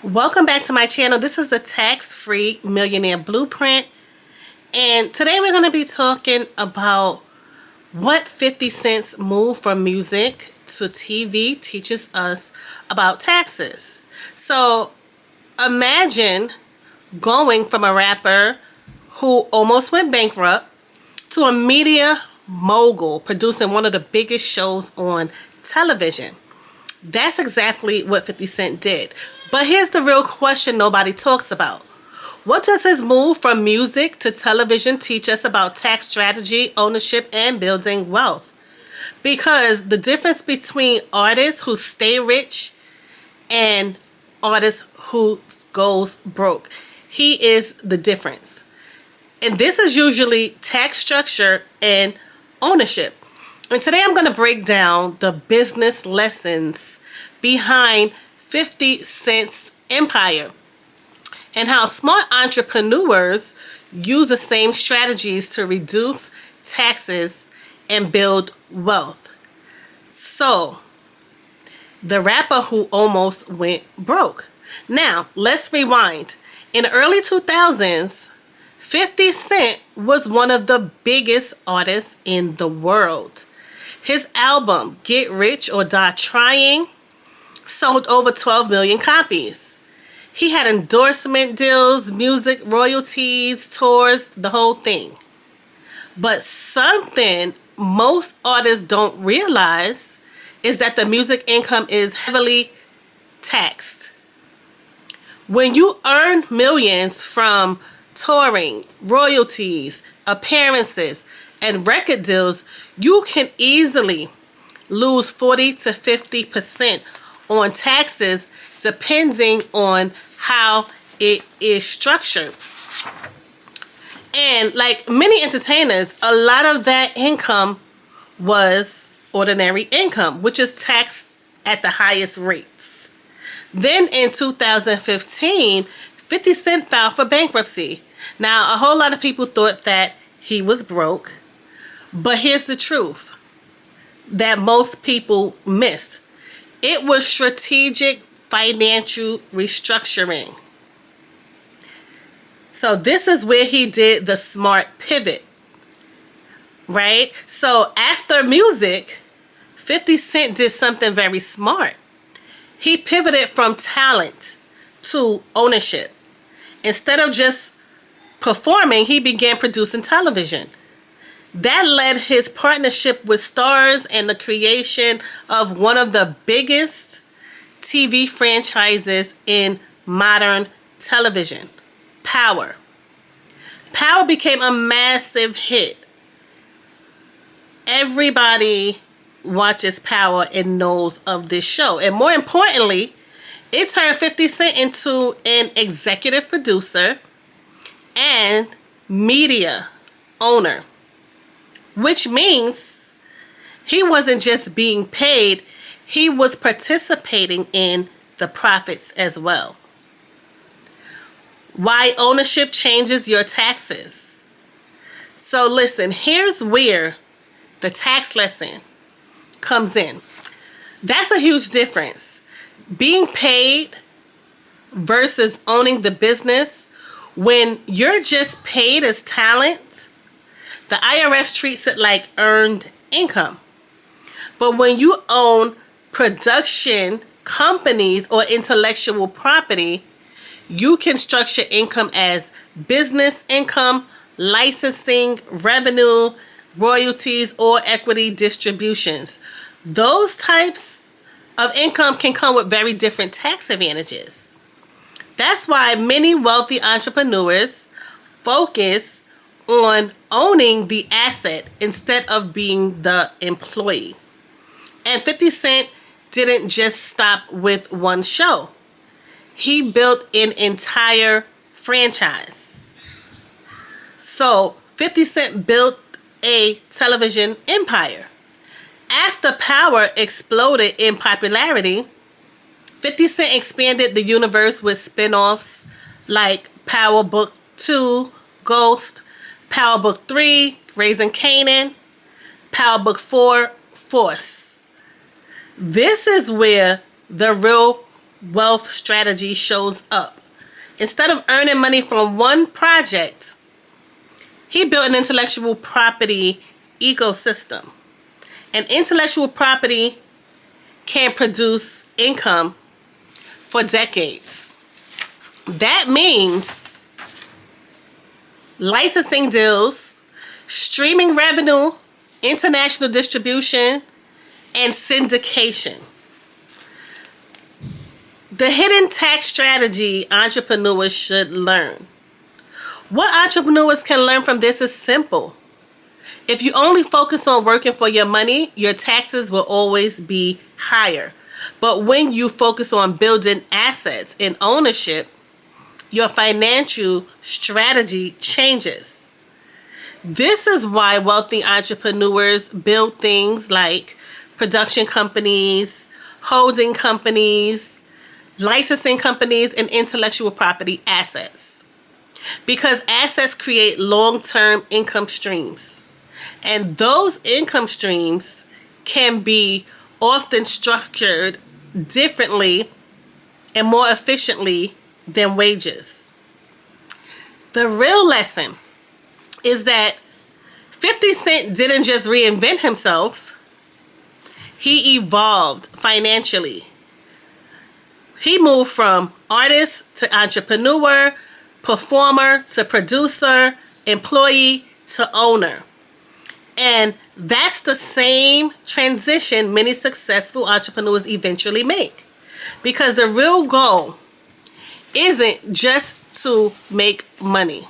Welcome back to my channel. This is a tax-free millionaire blueprint, and today we're going to be talking about what 50 Cent's move from music to TV teaches us about taxes. So imagine going from a rapper who almost went bankrupt to a media mogul producing one of the biggest shows on television. That's exactly what 50 Cent did. But here's the real question nobody talks about. What does his move from music to television teach us about tax strategy, ownership, and building wealth? Because the difference between artists who stay rich and artists who goes broke, he is the difference. And this is usually tax structure and ownership. And today I'm going to break down the business lessons behind 50 Cent's empire and how smart entrepreneurs use the same strategies to reduce taxes and build wealth. So, the rapper who almost went broke. Now, let's rewind. In the early 2000s, 50 Cent was one of the biggest artists in the world. His album, Get Rich or Die Trying, sold over 12 million copies. He had endorsement deals, music royalties, tours, the whole thing. But something most artists don't realize is that the music income is heavily taxed. When you earn millions from touring, royalties, appearances, and record deals, you can easily lose 40 to 50% on taxes depending on how it is structured. And like many entertainers, a lot of that income was ordinary income, which is taxed at the highest rates. Then in 2015, 50 Cent filed for bankruptcy. Now, a whole lot of people thought that he was broke, but here's the truth that most people missed. It was strategic financial restructuring. So this is where he did the smart pivot, right? So after music, 50 Cent did something very smart. He pivoted from talent to ownership. Instead of just performing, he began producing television. That led his partnership with stars and the creation of one of the biggest TV franchises in modern television, Power. Power became a massive hit. Everybody watches Power and knows of this show. And more importantly, it turned 50 Cent into an executive producer and media owner. Which means he wasn't just being paid, he was participating in the profits as well. Why ownership changes your taxes. So listen, here's where the tax lesson comes in. That's a huge difference. Being paid versus owning the business. When you're just paid as talent, the IRS treats it like earned income. But when you own production companies or intellectual property, you can structure income as business income, licensing, revenue, royalties, or equity distributions. Those types of income can come with very different tax advantages. That's why many wealthy entrepreneurs focus on owning the asset instead of being the employee. And 50 Cent didn't just stop with one show. He built an entire franchise. So 50 Cent built a television empire. After Power exploded in popularity, 50 Cent expanded the universe with spin-offs like Power Book 2, Ghost, Power Book 3, Raising Kanan, Power Book 4, Force. This is where the real wealth strategy shows up. Instead of earning money from one project, he built an intellectual property ecosystem. And intellectual property can produce income for decades. That means licensing deals, streaming revenue, international distribution, and syndication. The hidden tax strategy entrepreneurs should learn. What entrepreneurs can learn from this is simple. If you only focus on working for your money, your taxes will always be higher. But when you focus on building assets and ownership, your financial strategy changes. This is why wealthy entrepreneurs build things like production companies, holding companies, licensing companies, and intellectual property assets. Because assets create long-term income streams. And those income streams can be often structured differently and more efficiently than wages. The real lesson is that 50 Cent didn't just reinvent himself. He evolved financially. He moved from artist to entrepreneur, performer to producer, employee to owner. And that's the same transition many successful entrepreneurs eventually make. Because the real goal isn't just to make money.